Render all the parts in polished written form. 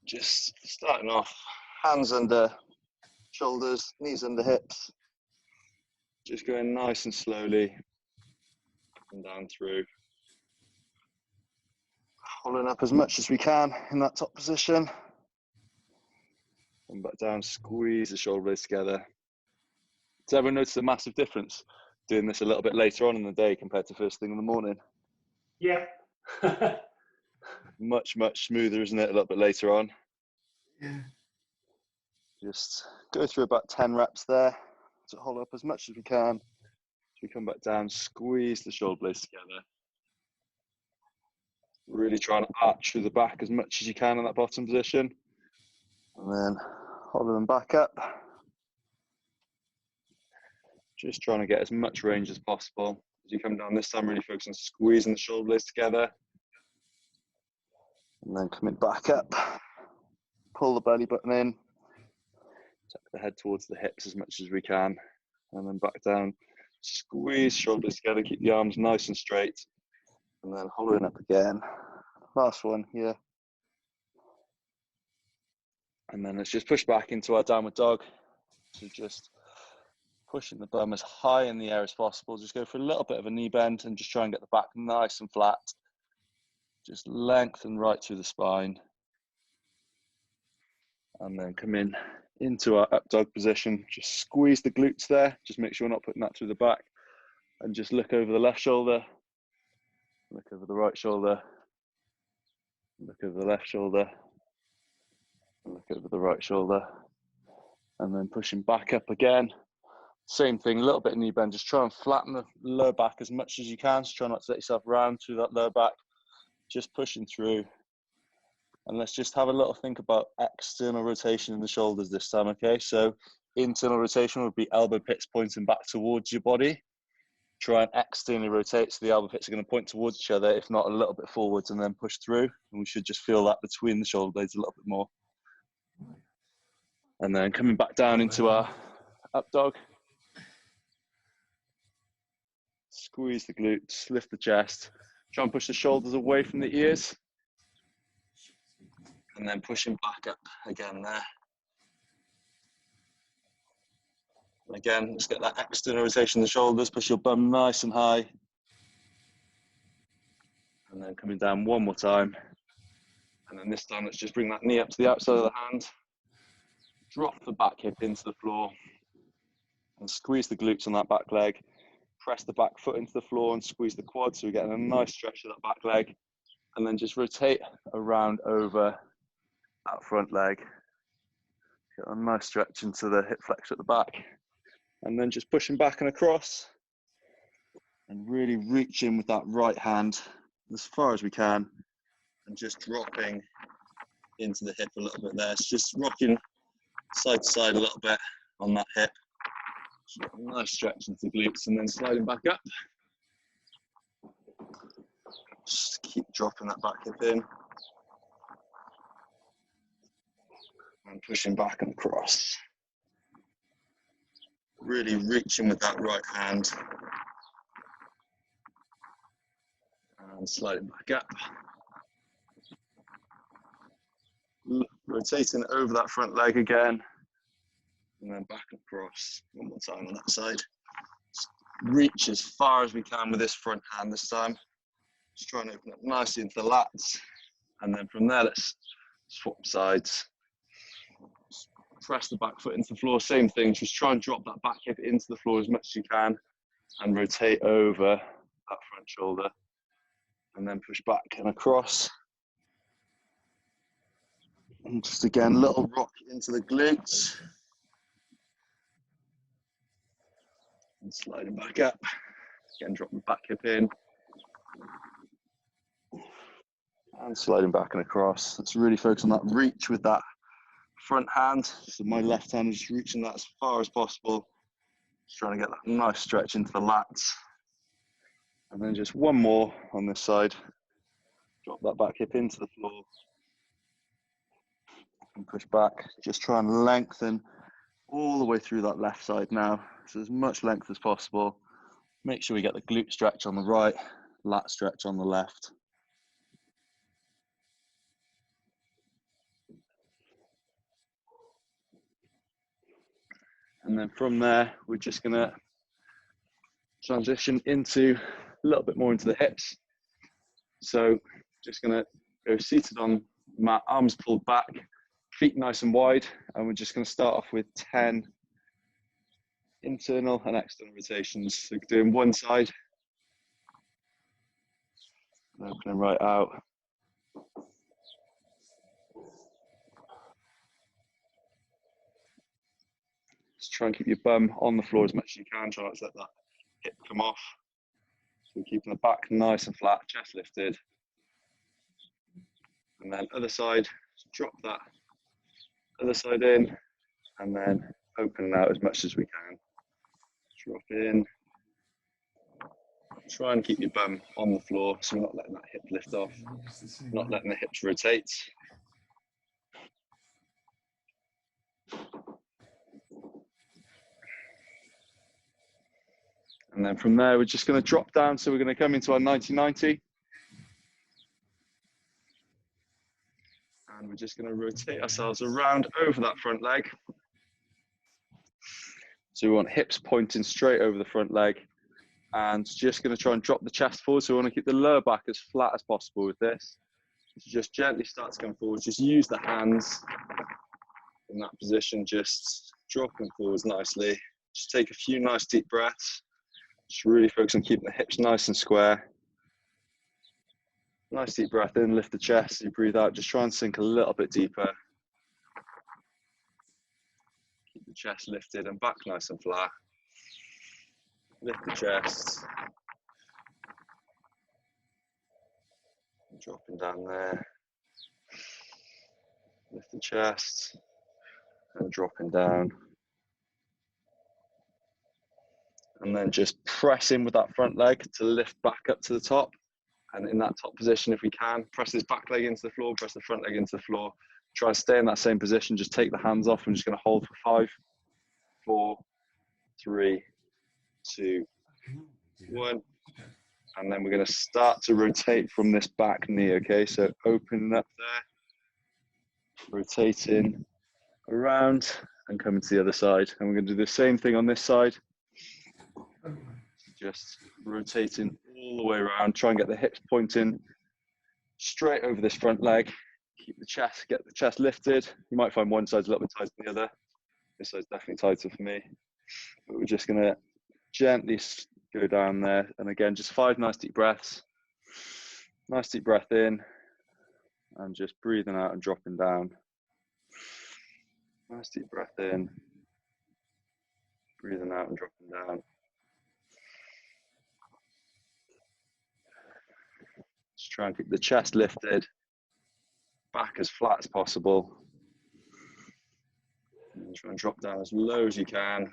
Just starting off, hands under shoulders, knees under hips. Just going nice and slowly and down through. Holding up as much as we can in that top position. And back down, squeeze the shoulder blades together. Does everyone notice a massive difference doing this a little bit later on in the day compared to first thing in the morning? Yeah. Much smoother, isn't it, a little bit later on? Yeah. Just go through about 10 reps there to hold up as much as we can. As we come back down, squeeze the shoulder blades together. Really trying to arch through the back as much as you can in that bottom position. And then holding them back up. Just trying to get as much range as possible. As you come down this time, really focus on squeezing the shoulder blades together. And then coming back up. Pull the belly button in. Tuck the head towards the hips as much as we can. And then back down. Squeeze shoulders together. Keep the arms nice and straight. And then holding up again. Last one here. And then let's just push back into our downward dog. So just pushing the bum as high in the air as possible. Just go for a little bit of a knee bend and just try and get the back nice and flat. Just lengthen right through the spine. And then come in into our up dog position. Just squeeze the glutes there. Just make sure we're not putting that through the back. And just look over the left shoulder. Look over the right shoulder. Look over the left shoulder. Look over the right shoulder. And then pushing back up again. Same thing, a little bit of knee bend. Just try and flatten the lower back as much as you can. So try not to let yourself round through that lower back. Just pushing through. And let's just have a little think about external rotation in the shoulders this time, okay? So internal rotation would be elbow pits pointing back towards your body. Try and externally rotate, so the elbow pits are going to point towards each other, if not a little bit forwards, and then push through. And we should just feel that between the shoulder blades a little bit more. And then coming back down into our up dog. Squeeze the glutes, lift the chest. Try and push the shoulders away from the ears. And then pushing back up again there. And again, just get that external rotation of the shoulders, push your bum nice and high. And then coming down one more time. And then this time, let's just bring that knee up to the outside of the hand. Drop the back hip into the floor. And squeeze the glutes on that back leg. Press the back foot into the floor and squeeze the quad, so we're getting a nice stretch of that back leg. And then just rotate around over that front leg. Get a nice stretch into the hip flexor at the back. And then just pushing back and across. And really reach in with that right hand as far as we can. And just dropping into the hip a little bit there. So just rocking side to side a little bit on that hip. Nice stretch into the glutes and then sliding back up. Just keep dropping that back hip in. And pushing back and across. Really reaching with that right hand. And sliding back up. Rotating over that front leg again. And then back across one more time on that side. Just reach as far as we can with this front hand this time. Just try and open up nicely into the lats. And then from there, let's swap sides. Just press the back foot into the floor, same thing. Just try and drop that back hip into the floor as much as you can. And rotate over that front shoulder. And then push back and across. And just again, little rock into the glutes. And sliding back up. Again, drop the back hip in. And sliding back and across. Let's really focus on that reach with that front hand. So my left hand is just reaching that as far as possible. Just trying to get that nice stretch into the lats. And then just one more on this side. Drop that back hip into the floor. And push back. Just try and lengthen all the way through that left side now. So as much length as possible. Make sure we get the glute stretch on the right, lat stretch on the left. And then from there, we're just gonna transition into a little bit more into the hips. So just gonna go seated on mat, arms pulled back, feet nice and wide, and we're just gonna start off with 10 internal and external rotations. So doing one side, and opening right out. Just try and keep your bum on the floor as much as you can. Try not to let that hip come off. So we're keeping the back nice and flat, chest lifted. And then other side, drop that other side in, and then open out as much as we can. Drop in. Try and keep your bum on the floor so we're not letting that hip lift off, not letting the hips rotate. And then from there, we're just going to drop down. So we're going to come into our 90-90. And we're just going to rotate ourselves around over that front leg. So we want hips pointing straight over the front leg. And just going to try and drop the chest forward. So we want to keep the lower back as flat as possible with this. So just gently start to come forward. Just use the hands in that position. Just dropping forwards nicely. Just take a few nice deep breaths. Just really focus on keeping the hips nice and square. Nice deep breath in, lift the chest. You breathe out, just try and sink a little bit deeper. Keep the chest lifted and back nice and flat. Lift the chest. Dropping down there. Lift the chest and dropping down. And then just press in with that front leg to lift back up to the top. And in that top position, if we can, press this back leg into the floor, press the front leg into the floor. Try and stay in that same position. Just take the hands off. I'm just going to hold for 5, 4, 3, 2, 1. And then we're going to start to rotate from this back knee, okay? So opening up there, rotating around and coming to the other side. And we're going to do the same thing on this side. Just rotating all the way around. Try and get the hips pointing straight over this front leg. Keep the chest, get the chest lifted. You might find one side's a little bit tighter than the other. This side's definitely tighter for me. But we're just going to gently go down there. And again, just 5 nice deep breaths. Nice deep breath in. And just breathing out and dropping down. Nice deep breath in. Breathing out and dropping down. Just try and keep the chest lifted. Back as flat as possible. And try and drop down as low as you can.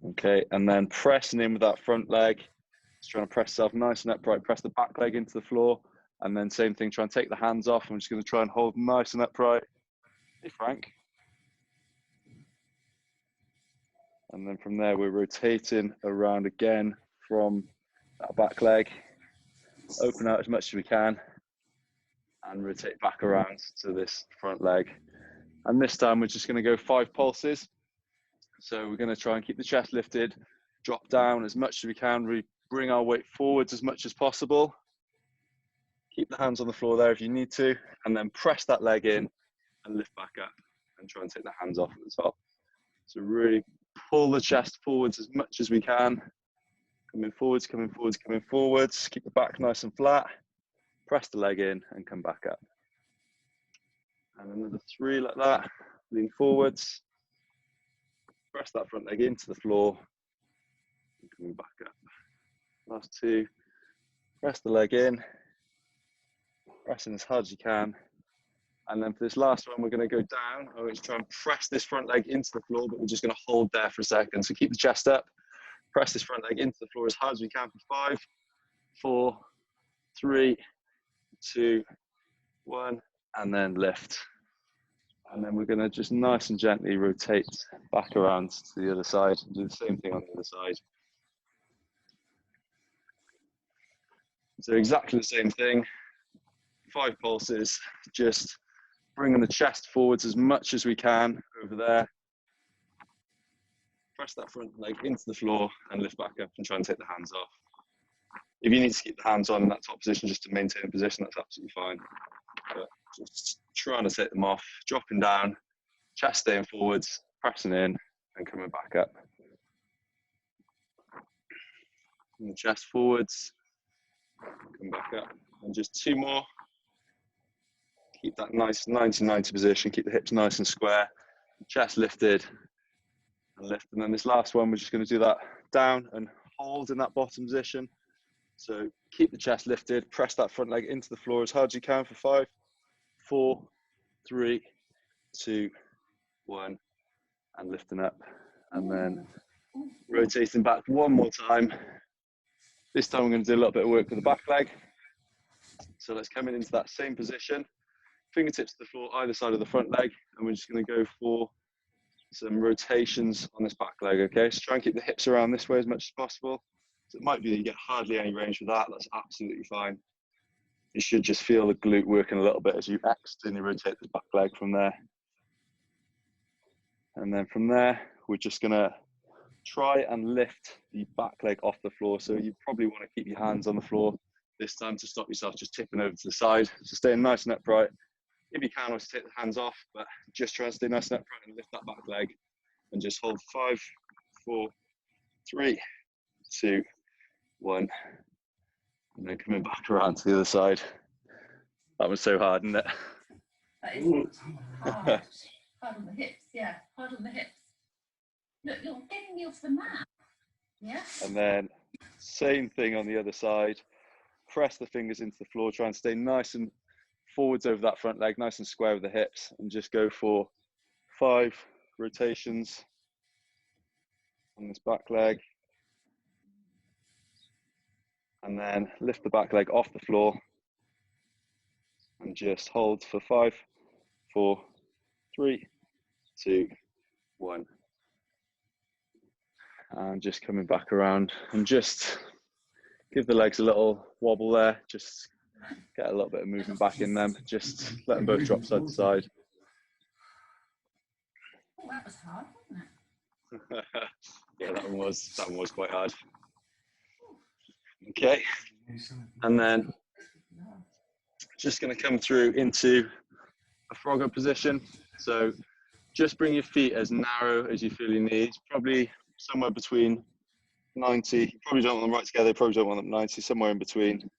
Okay, and then pressing in with that front leg. Just trying to press yourself nice and upright. Press the back leg into the floor. And then same thing, try and take the hands off. I'm just going to try and hold nice and upright. Hey, Frank. And then from there, we're rotating around again from that back leg. Open out as much as we can. And rotate back around to this front leg. And this time, we're just going to go 5 pulses. So we're going to try and keep the chest lifted, drop down as much as we can, bring our weight forwards as much as possible. Keep the hands on the floor there if you need to, and then press that leg in and lift back up and try and take the hands off at the top. So really pull the chest forwards as much as we can. Coming forwards, coming forwards, coming forwards. Keep the back nice and flat. Press the leg in and come back up. And another 3 like that. Lean forwards. Press that front leg into the floor. And coming back up. Last 2. Press the leg in. Pressing as hard as you can. And then for this last one, we're going to go down. I'm going to try and press this front leg into the floor, but we're just going to hold there for a second. So keep the chest up. Press this front leg into the floor as hard as we can for 5, 4, 3, 2, 1, and then lift. And then we're going to just nice and gently rotate back around to the other side and do the same thing on the other side. So exactly the same thing. 5 pulses, just bringing the chest forwards as much as we can over there. Press that front leg into the floor and lift back up and try and take the hands off. If you need to keep the hands on in that top position just to maintain a position, that's absolutely fine. But just trying to take them off, dropping down, chest staying forwards, pressing in and coming back up. And the chest forwards, come back up. And just 2 more. Keep that nice 90-90 position, keep the hips nice and square, chest lifted and lift. And then this last one, we're just going to do that down and hold in that bottom position. So keep the chest lifted, press that front leg into the floor as hard as you can for 5, 4, 3, 2, 1, and lifting up. And then rotating back one more time. This time we're going to do a little bit of work with the back leg. So let's come in into that same position. Fingertips to the floor, either side of the front leg. And we're just going to go for some rotations on this back leg, okay? So try and keep the hips around this way as much as possible. So it might be that you get hardly any range with that. That's absolutely fine. You should just feel the glute working a little bit as you externally rotate this back leg from there. And then from there, we're just going to try and lift the back leg off the floor. So you probably want to keep your hands on the floor this time to stop yourself just tipping over to the side. So staying nice and upright. If you can, also take the hands off, but just try and stay nice and upright and lift that back leg. And just hold 5, 4, 3, 2, 1. And then coming back around to the other side. That was so hard, isn't it? That is hard. Hard on the hips, yeah. Hard on the hips. Look, you're getting me off the mat. Yeah. And then same thing on the other side. Press the fingers into the floor, try and stay nice and forwards over that front leg, nice and square with the hips, and just go for 5 rotations on this back leg. And then lift the back leg off the floor and just hold for 5, 4, 3, 2, 1. And just coming back around and just give the legs a little wobble there. Just get a little bit of movement back in them. Just let them both drop side to side. Oh, that was hard, wasn't it? Yeah, that one was quite hard. Okay, and then just going to come through into a frogger position. So just bring your feet as narrow as you feel you need, probably somewhere between 90. You probably don't want them right together, you probably don't want them 90, somewhere in between.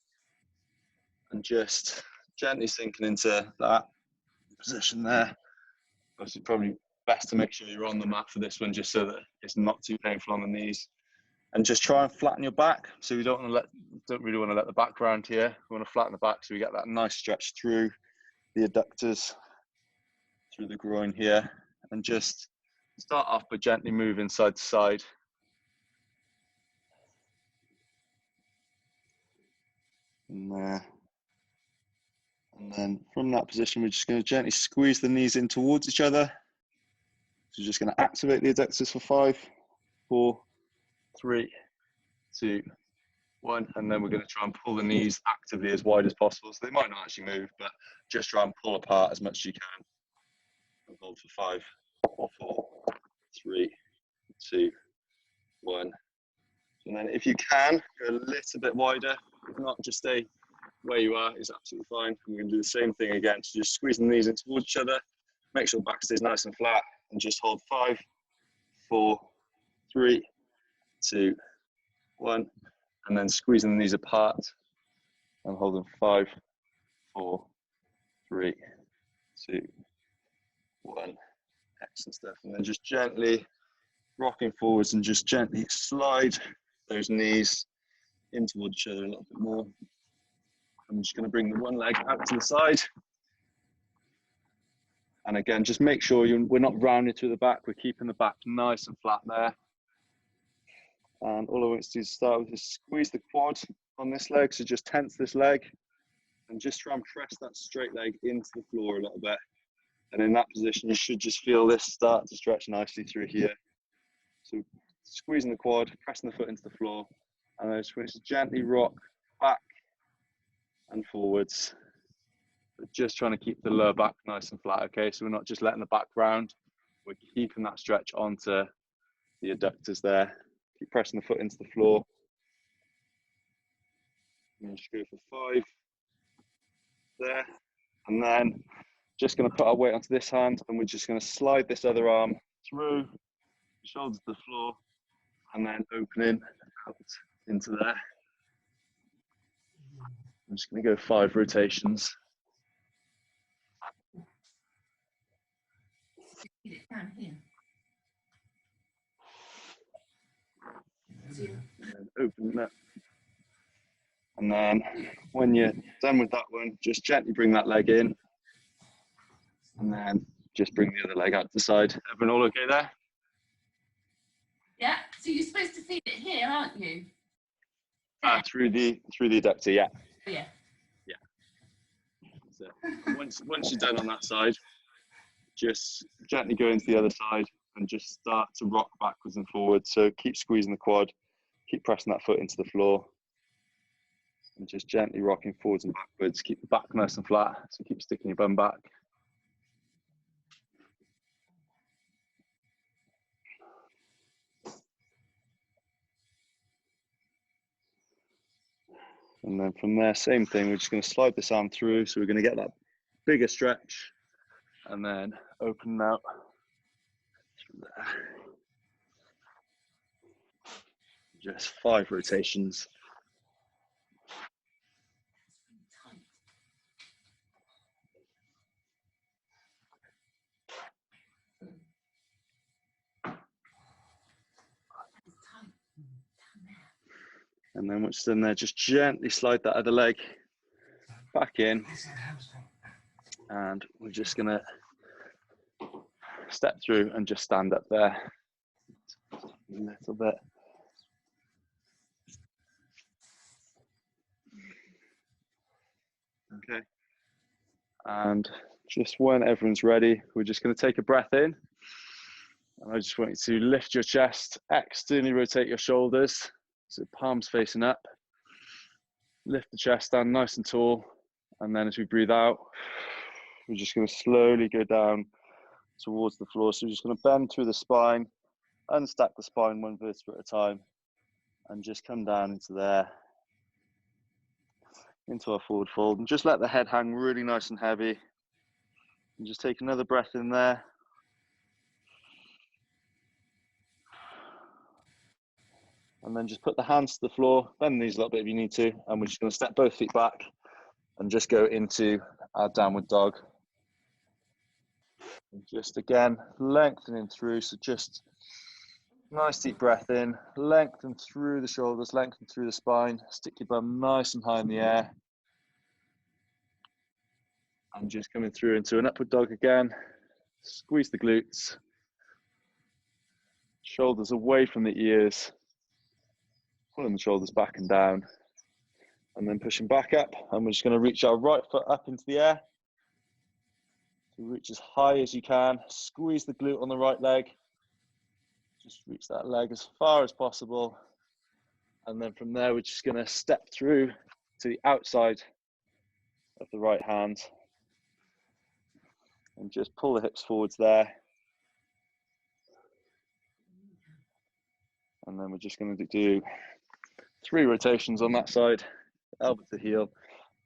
And just gently sinking into that position there. Obviously, probably best to make sure you're on the mat for this one, just so that it's not too painful on the knees. And just try and flatten your back. So we don't really want to let the back round here. We want to flatten the back so we get that nice stretch through the adductors, through the groin here. And just start off by gently moving side to side. And there. And then from that position, we're just going to gently squeeze the knees in towards each other. So just going to activate the adductors for 5, 4, 3, 2, 1. And then we're going to try and pull the knees actively as wide as possible. So they might not actually move, but just try and pull apart as much as you can. And hold for 5, 4, 3, 2, 1. And then if you can, go a little bit wider. If not, just stay where you are is absolutely fine. And we're going to do the same thing again. So just squeezing the knees in towards each other. Make sure the back stays nice and flat. And just hold 5, 4, 3, 2, 1. And then squeezing the knees apart. And holding 5, 4, 3, 2, 1. Excellent stuff. And then just gently rocking forwards and just gently slide those knees in towards each other a little bit more. I'm just going to bring the one leg out to the side. And again, just make sure we're not rounding through the back. We're keeping the back nice and flat there. And all I want to do is start with is squeeze the quad on this leg. So just tense this leg and just try and press that straight leg into the floor a little bit. And in that position, you should just feel this start to stretch nicely through here. So squeezing the quad, pressing the foot into the floor. And then just gently rock back and forwards. but just trying to keep the lower back nice and flat, okay? So we're not just letting the back round, we're keeping that stretch onto the adductors there. Keep pressing the foot into the floor. And just go for 5 there. And then just going to put our weight onto this hand, and we're just going to slide this other arm through, shoulders to the floor, and then opening out into there. I'm just going to go 5 rotations. Get it down here. And open that. And then when you're done with that one, just gently bring that leg in. And then just bring the other leg out to the side. Everyone all okay there? Yeah, so you're supposed to feed it here, aren't you? Through the adductor, yeah. Yeah. So once you're done on that side, just gently go into the other side and just start to rock backwards and forwards. So keep squeezing the quad, keep pressing that foot into the floor, and just gently rocking forwards and backwards. Keep the back nice and flat, so keep sticking your bum back. And then from there, same thing, we're just going to slide this arm through, so we're going to get that bigger stretch, and then open out through there. Just 5 rotations. And then once it's in there, just gently slide that other leg back in. And we're just going to step through and just stand up there a little bit. Okay. And just when everyone's ready, we're just going to take a breath in. And I just want you to lift your chest, externally rotate your shoulders, so palms facing up. Lift the chest, stand nice and tall. And then as we breathe out, we're just going to slowly go down towards the floor. So we're just going to bend through the spine, unstack the spine 1 vertebra at a time, and just come down into there, into our forward fold, and just let the head hang really nice and heavy. And just take another breath in there. And then just put the hands to the floor, bend the knees a little bit if you need to, and we're just going to step both feet back and just go into our downward dog. And just again, lengthening through, so just nice deep breath in, lengthen through the shoulders, lengthen through the spine, stick your bum nice and high in the air. And just coming through into an upward dog again, squeeze the glutes, shoulders away from the ears, pulling the shoulders back and down, and then pushing back up, and we're just going to reach our right foot up into the air. So reach as high as you can, squeeze the glute on the right leg, just reach that leg as far as possible, and then from there we're just going to step through to the outside of the right hand, and just pull the hips forwards there. And then we're just going to do 3 rotations on that side, elbow to heel,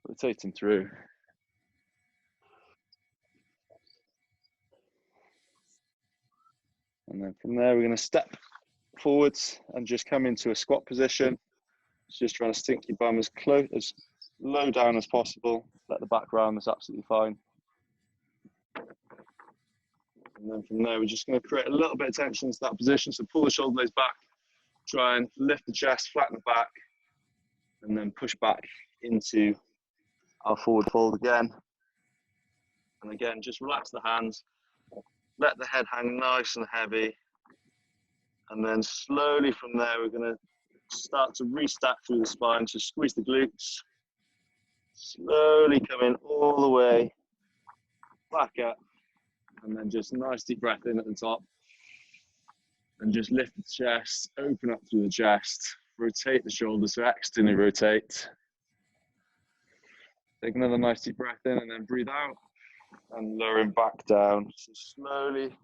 rotating through. And then from there, we're going to step forwards and just come into a squat position. Just trying to sink your bum as close, as low down as possible. Let the back round, that's absolutely fine. And then from there, we're just going to create a little bit of tension into that position. So pull the shoulder blades back, try and lift the chest, flatten the back, and then push back into our forward fold again. And again, just relax the hands, let the head hang nice and heavy. And then slowly from there, we're going to start to restack through the spine. So squeeze the glutes, slowly come in all the way back up, and then just nice deep breath in at the top. And just lift the chest, open up through the chest, rotate the shoulders, so externally rotate. Take another nice deep breath in and then breathe out and lowering back down. So slowly,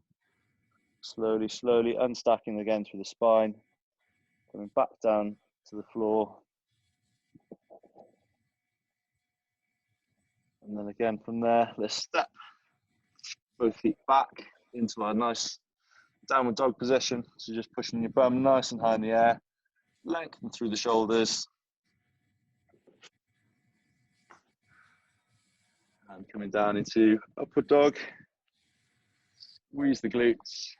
slowly, slowly unstacking again through the spine, coming back down to the floor. And then again from there, let's step both feet back into our nice downward dog position. So just pushing your bum nice and high in the air, lengthen through the shoulders. And coming down into upward dog. Squeeze the glutes,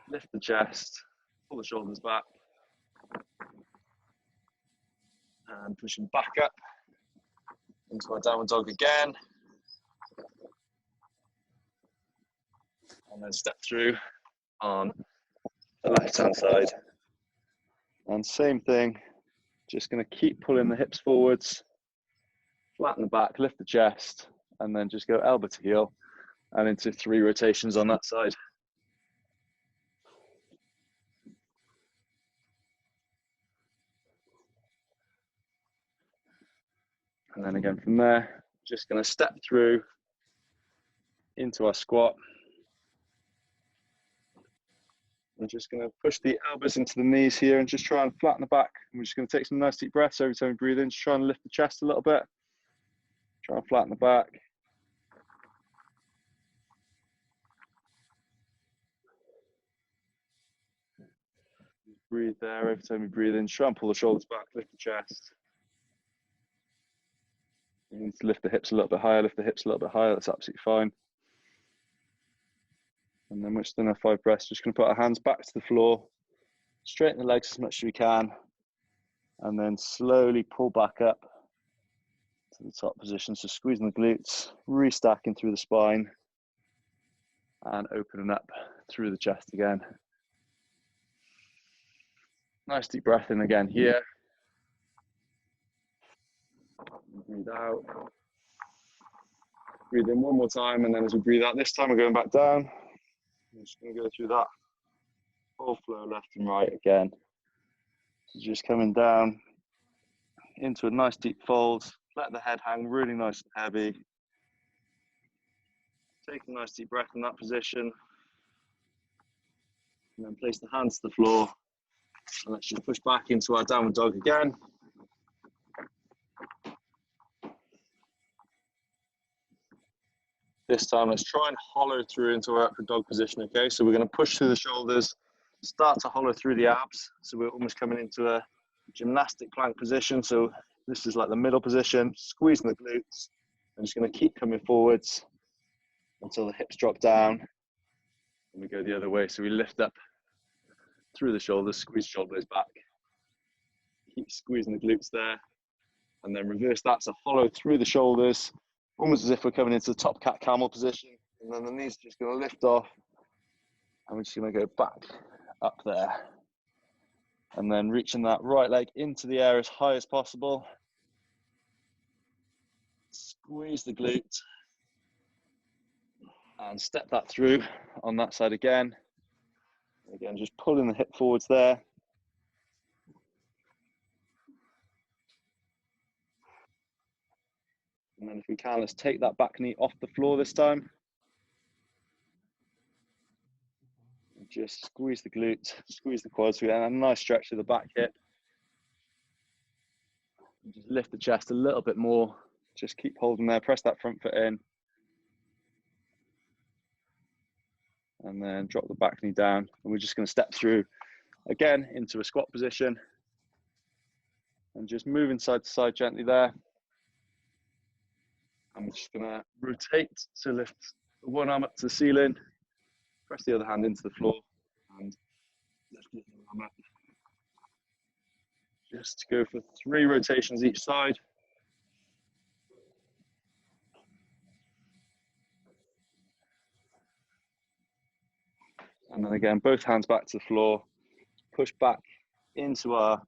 lift the chest, pull the shoulders back. And pushing back up into our downward dog again. And then step through on the left-hand side. And same thing, just going to keep pulling the hips forwards, flatten the back, lift the chest, and then just go elbow to heel and into 3 rotations on that side. And then again from there, just going to step through into our squat. I'm just going to push the elbows into the knees here and just try and flatten the back. I'm just going to take some nice deep breaths every time we breathe in, just try and lift the chest a little bit. Try and flatten the back. Breathe there every time we breathe in, try and pull the shoulders back, lift the chest. You need to lift the hips a little bit higher, lift the hips a little bit higher, that's absolutely fine. And then we're just going to 5 breaths, just going to put our hands back to the floor, straighten the legs as much as we can, and then slowly pull back up to the top position. So squeezing the glutes, restacking through the spine, and opening up through the chest again. Nice deep breath in again here. Breathe out. Breathe in one more time, and then as we breathe out this time, we're going back down. I'm just going to go through that full flow left and right again. So just coming down into a nice deep fold. Let the head hang really nice and heavy. Take a nice deep breath in that position. And then place the hands to the floor. And let's just push back into our downward dog again. This time, let's try and hollow through into our upward dog position, okay? So we're going to push through the shoulders, start to hollow through the abs. So we're almost coming into a gymnastic plank position. So this is like the middle position, squeezing the glutes. I'm just going to keep coming forwards until the hips drop down. And we go the other way. So we lift up through the shoulders, squeeze shoulders back. Keep squeezing the glutes there. And then reverse that, so hollow through the shoulders, almost as if we're coming into the top cat camel position. And then the knees are just going to lift off. And we're just going to go back up there. And then reaching that right leg into the air as high as possible. Squeeze the glute. And step that through on that side again. Again, just pulling the hip forwards there. And then if we can, let's take that back knee off the floor this time. And just squeeze the glutes, squeeze the quads, and a nice stretch to the back hip. And just lift the chest a little bit more. Just keep holding there, press that front foot in. And then drop the back knee down. And we're just going to step through again into a squat position. And just moving side to side gently there. I'm just going to rotate to lift one arm up to the ceiling, press the other hand into the floor, and lift the other arm up. Just go for 3 rotations each side. And then again, both hands back to the floor, push back into our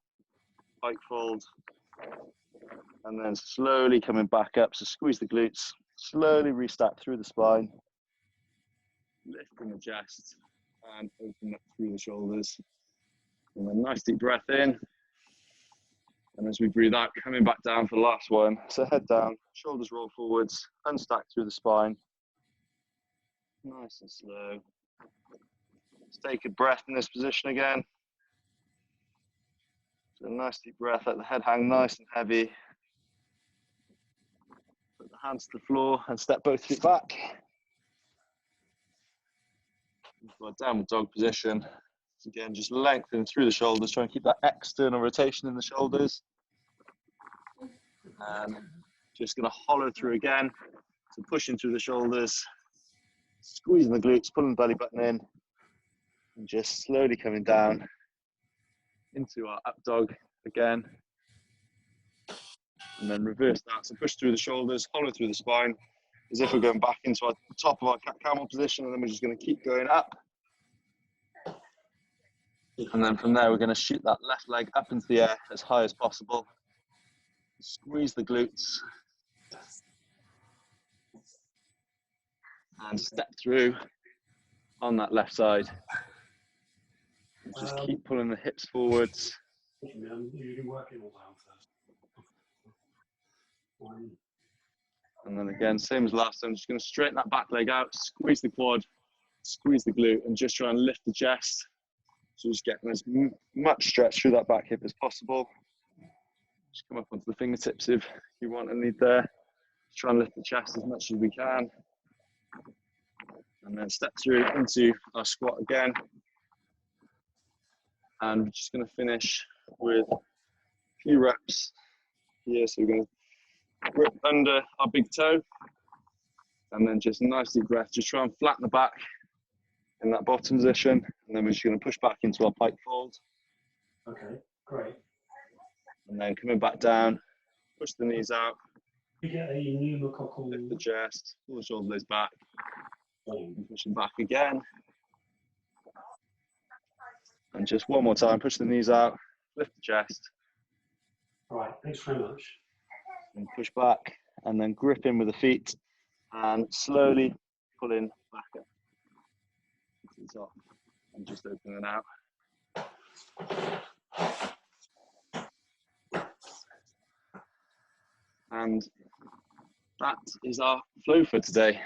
pike fold, and then slowly coming back up. So squeeze the glutes, slowly restack through the spine, lifting the chest, and open up through the shoulders. And then nice deep breath in. And as we breathe out, coming back down for the last one. So head down, shoulders roll forwards, unstack through the spine. Nice and slow. Let's take a breath in this position again. So a nice deep breath, let the head hang nice and heavy. Put the hands to the floor and step both feet back. Into our downward dog position. So again, just lengthen through the shoulders, try and keep that external rotation in the shoulders. And just going to hollow through again. So pushing through the shoulders, squeezing the glutes, pulling the belly button in, and just slowly coming down into our up dog again. And then reverse that. So push through the shoulders, hollow through the spine, as if we're going back into our top of our cat camel position, and then we're just going to keep going up. And then from there, we're going to shoot that left leg up into the air as high as possible. Squeeze the glutes. And step through on that left side. And just keep pulling the hips forwards. And then again, same as last time, just going to straighten that back leg out, squeeze the quad, squeeze the glute, and just try and lift the chest. So just getting as much stretch through that back hip as possible. Just come up onto the fingertips if you want and need there. Just try and lift the chest as much as we can. And then step through into our squat again. And we're just going to finish with a few reps here. So we're going to grip under our big toe. And then just a nice deep breath. Just try and flatten the back in that bottom position. And then we're just going to push back into our pike fold. Okay, great. And then coming back down, push the knees out. We get a pneumococcal. Lift the chest, pull the shoulder blades back. And push them back again. And just one more time, push the knees out, lift the chest. All right, thanks very much. And push back, and then grip in with the feet, and slowly pull in back up to the top, and just open it out. And that is our flow for today.